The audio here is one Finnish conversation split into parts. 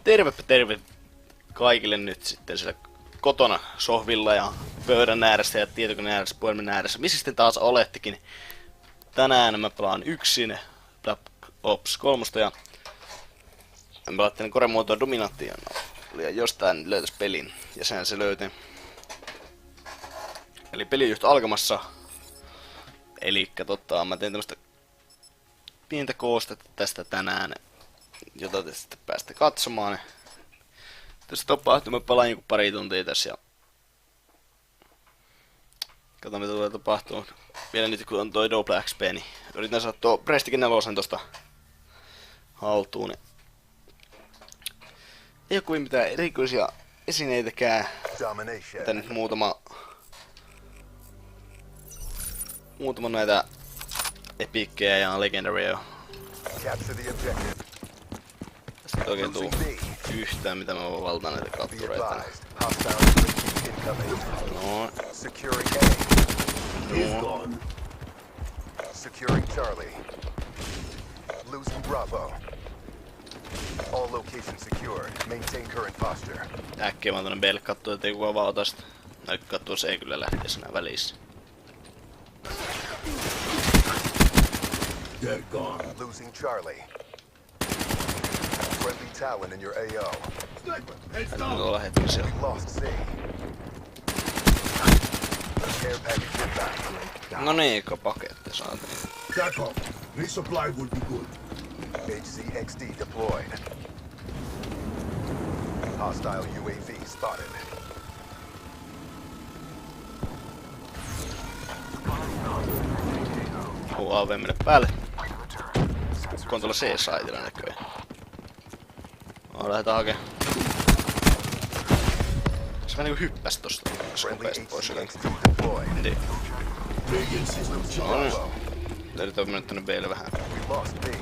Tervepä terve kaikille nyt sitten siellä kotona sohvilla ja pöydän ääressä ja tietokoneen ääressä, puhelimen ääressä. Missä sitten taas olettekin? Tänään mä pelaan yksin Black Ops 3 ja mä pelattelin koremuotoa Dominantia ja jostain löytäis pelin ja sehän se löytyi. Eli peli on just alkamassa. Elikkä mä teen tämmöstä pientä koostetta tästä tänään, jota te sitten päästä katsomaan. Tässä tapahtuu, mä palaan joku pari tuntia tässä ja katsotaan mitä tulee tapahtuu. Vielä nyt kun on toi Double XP, niin yritän saada tuo Prestikin 4 tosta haltuun. Ei oo kovin mitään erikoisia esineitäkään. Mitä nyt muutama näitä epikkejä ja legendaria. Tästä ei oikein tuu yhtään mitä mä voin valtaa näitä kaptureita. No. Securing Charlie. Losing Bravo. All locations secured. Maintain current posture. Äkkiä mä oon tonne Belle kattoo, ettei kukaan valtaa sitä. Näin kattoo, se ei kyllä lähde siinä välissä. They're gone. Losing Charlie. Friendly Talon in your AO. Heads Nyt ollaan hetki siellä. We lost C. Care package inbound. No niin, paketti saatiin. Back up. Resupply would be good. HCXD deployed. Hostile UAV spotted. UAV mene päälle. Kun tuolla C-saitilla näköjään. Lähdetään hakee. Se vähän niinku hyppäs tosta nopeesti pois jotenkin. Niin. No niin. Täytyy mennä tänne B:lle vähän. We lost B. Be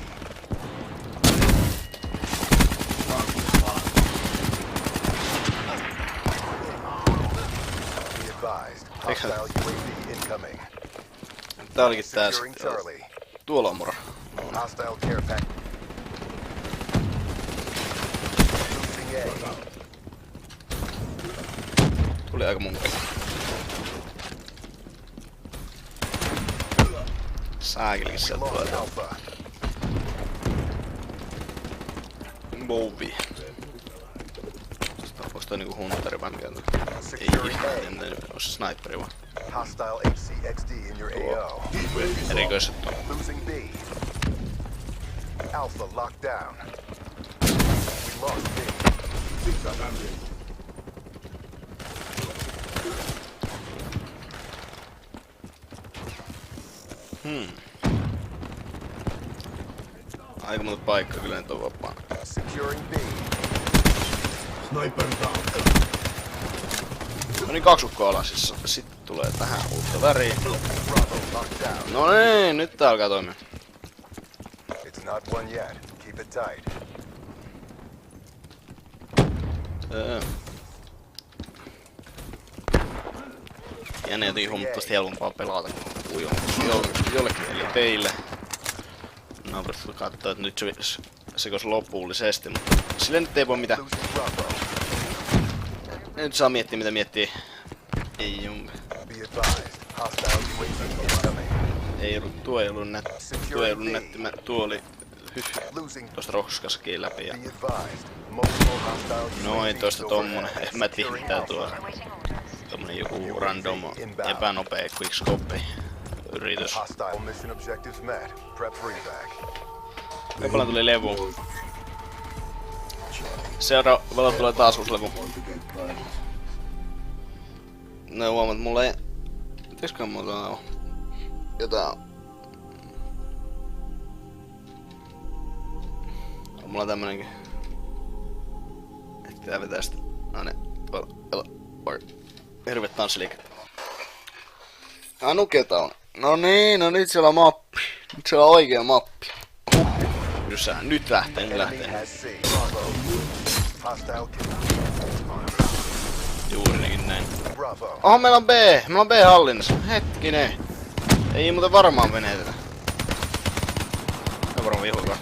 advised. Hostile UAV incoming. Tää olikin tää Securing sitten. Charlie. Tuolla on moro. Hostile care pack. Losing A. Tuli aika munkki. Saakelikin We sieltä lost tulee. Alpha. Bovi. Onks toi niinku huntari vai mikä on? Ei Securing ihme, en oo se sniperi vaan. Hostile HCXD in your AO. Erikoiset on. Losing B. Alpha locked down. We lost B. Aika monta paikkaa kyllä nyt on vapaa. Securing B. Sniper down. No niin, 2 ukkoa alasissa. Sitten tulee tähän uutta väriä. Bravo locked down. No niin, nyt tää alkaa toimia. It's not won yet. Keep it tight. Ja ne jotenkin huomattavasti helpompaa pelata kuin jollekin eli teille. Naapurit voi katsoa, että nyt se koos lopullisesti, mutta sille nyt ei voi mitään. Losing Bravo. Nyt saa miettiä mitä miettii. Ei jumpi. Be advised. Hostile UAV incoming. Ei ollut, tuo ei ollut nätti, tuo oli Losing. tosta roskaskin läpi ja Be advised. Multiple hostile noin UAVs tosta tommonen, overhead. en mä tiedä Securing mitä tuo Alpha. tommonen joku random epänopea quickscope yritys. Hostile mission objectives met. Prep for evac. Kuinka paljon tuli levu? Seuraavalla tulee taas uusi levu. No huomaat, mulla ei... Mitäsköhän muuta on? Jotain... On mulla tämmönenkin... Että pitää vetää sitä... No ne... Hirve tanssiliikettä. Nuketa on. No niin, no nyt siellä on mappi. Nyt siellä on oikea mappi. Nyt lähtee, nyt Enemy lähtee. has C. Bravo. Hostile kill. Juuri niin näin. Bravo. Oho, meillä on B hallinnassa. Hetkinen. Ei muuten varmaan venetetä. on varmaan vihokas.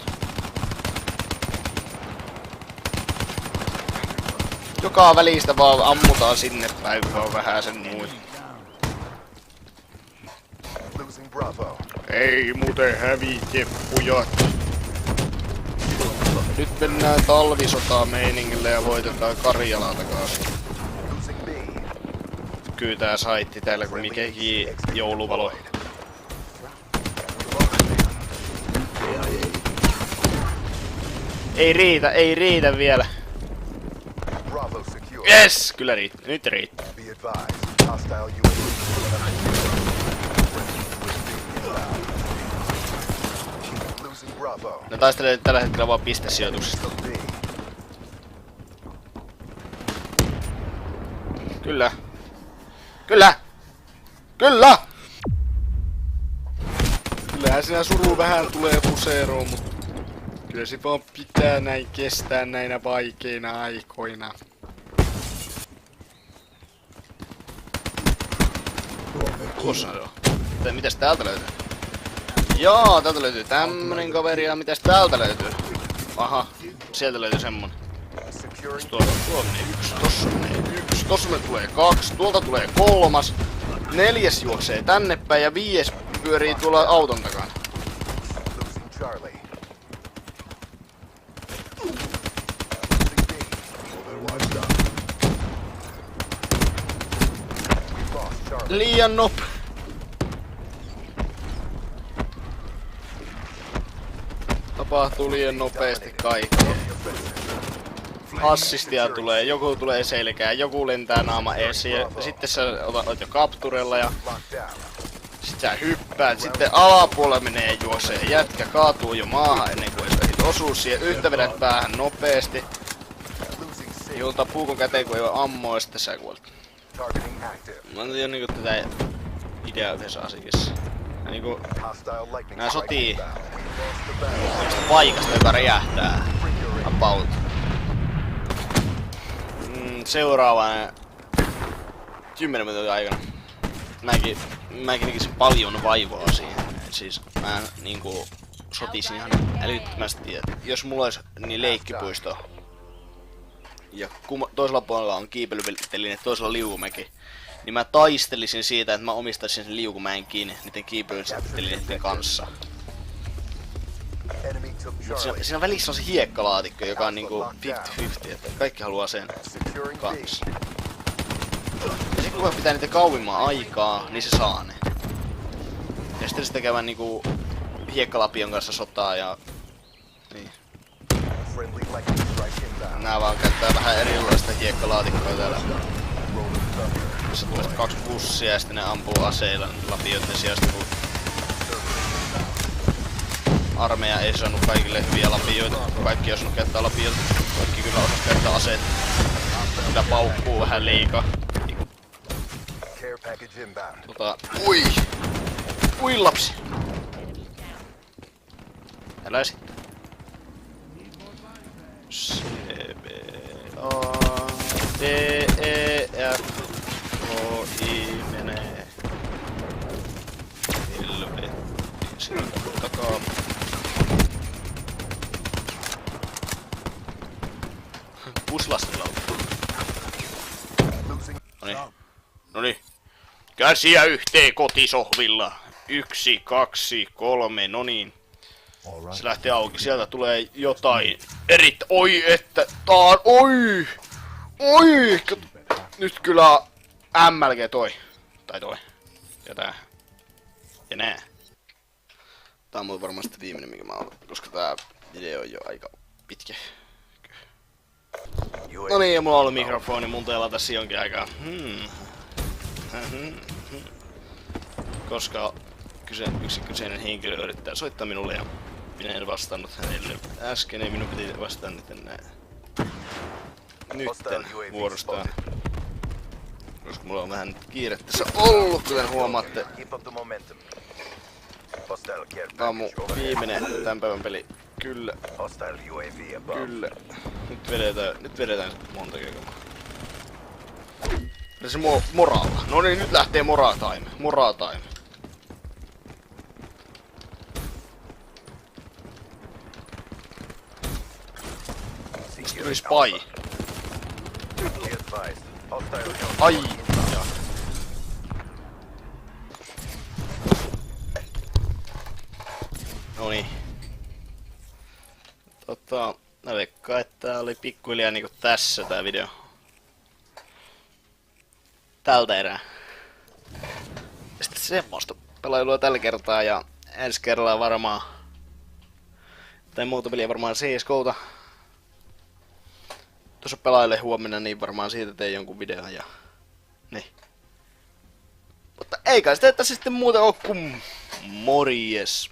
Joka välistä vaan ammutaan sinne päin vaan vähän sen muin. Losing Bravo. Ei muuten hävitse pujat. Nyt mennään talvisotaa meiningille ja voitetaan Karjalaa takaisin. Losing B. Kyllä tää saitti täällä kun mikäkin jouluvalo. Ei riitä vielä. Bravo secure. Yes! Kyllä riittää. Nyt riittää. Be advised. Hostile UAV. Losing Bravo. Ne taistelee tällä hetkellä vaan pistesijoituksista. B. Kyllä. Kyllä! Kyllä! Kyllähän siinä suru vähän tulee puseeroon, mutta kyllä se vaan pitää näin kestää näinä vaikeina aikoina. Tuossa on joo. Mitäs täältä löytyy? Joo, täältä löytyy tämmönen kaveri ja mitäs täältä löytyy? Aha, sieltä löytyy semmonen. Securing Tuolla menee yksi, tossa menee yksi, tossa me tulee kaksi, tuolta tulee kolmas. 4 juoksee tänne päin ja 5 pyörii tuolla auton takana. losing Charlie. Otherwise done. We lost Charlie. Liian nopea. Tapahtuu liian nopeasti kaikkea. Assistia tulee, joku tulee selkään, joku lentää naama ees ja sitten sä oot jo kapturella ja Locked down. sit sä hyppäät, sitten alapuolella menee juoksee ja jätkä kaatuu jo maahan ennen kuin edes osuu siihen, yhtä vedät päähän nopeasti, Losing C. julta puukon käteen kun ei oo ammoa ja sitten sä kuolet. Targeting active. Mä en tiedä niinku tätä ideaa yhdessä asiakissa. Ja niinku Hostile lightning nää strike sotii inbound. We lost the battle. tästä paikasta, joka räjähtää. About. Seuraavan 10 minuutin aikana. Mäkin tekisin paljon vaivaa siihen. Et siis mä niinku sotisin ihan älyttömästi, että jos mulla olisi niin leikkipuisto ja toisella puolella on kiipeilyteline, toisella liukumäki, niin mä taistelisin siitä, että mä omistaisin sen liukumäen kiinni niiden kiipeilytelineiden kanssa. Enemy took Mut Charlie. siinä välissä on se hiekkalaatikko, joka on niinku 50-50, että kaikki haluaa sen Securing B. kanssa. Ja sit kun pitää niitä kauimman aikaa, niin se saa ne. Ja sitten sitä käydään niinku hiekkalapion kanssa sotaa ja... Niin. Friendly lightning strike inbound. Nää vaan käyttää vähän erilaista hiekkalaatikkoa täällä. Rolling thunder. Tässä tulee 2 bussia ja sitten ne ampuu aseilla lapioiden sijasta, kun armeija ei saanut kaikille hyviä lapioita. Kaikki ei osannut käyttää lapioita. Kaikki kyllä osas käyttää aseita. Kyllä paukkuu vähän liikaa. Care package inbound. Ui! Ui lapsi! Älä sitten. C, B, A, D, E, F, O, I, menee. Helvetti. Sieltä takaa. Puslastilla on. Losing Noniin. Käsiä yhteen kotisohvilla. 1, 2, 3, noniin. Se lähtee auki, sieltä tulee jotain. Oi että, oi! Oi! Nyt kyllä MLG toi. Tai toi. Ja tää. Ja nää. Tää on muuten varmasti viimeinen mikä mä oon, koska tää video on jo aika pitkä. No niin, ja mulla on ollut mikrofoni, mun teillä tässä jonkin aikaa. Koska yksi kyseinen henkilö yrittää soittaa minulle ja minä en vastannut hänelle äsken, ei minun piti vastata nytten vuorostaan. Koska mulla on vähän kiire tässä ollut, kuten huomaatte. Keep up the momentum. Hostile care Tää on mun package overhead. viimeinen tämän päivän peli. Kyllä, Hostile UAV above. kyllä. Nyt vedetään monta kertaa. Se moraalla. No niin, nyt lähtee mora time. Mora time. Tuli spy. Be advised. Hostile Ai! counter. Joo. Noniin. Mä veikkaan, että tää oli pikkuhiljaa niinku tässä tää video. Tältä erää. Ja sitten semmoista pelailua tällä kertaa ja ensi kerralla varmaan... Tai muuta peliä varmaan CSGOta. Tuossa pelaile huomenna, niin varmaan siitä teen jonkun videon ja... Niin. Mutta ei kai sitä, että sitten muuta oo kuin morjes.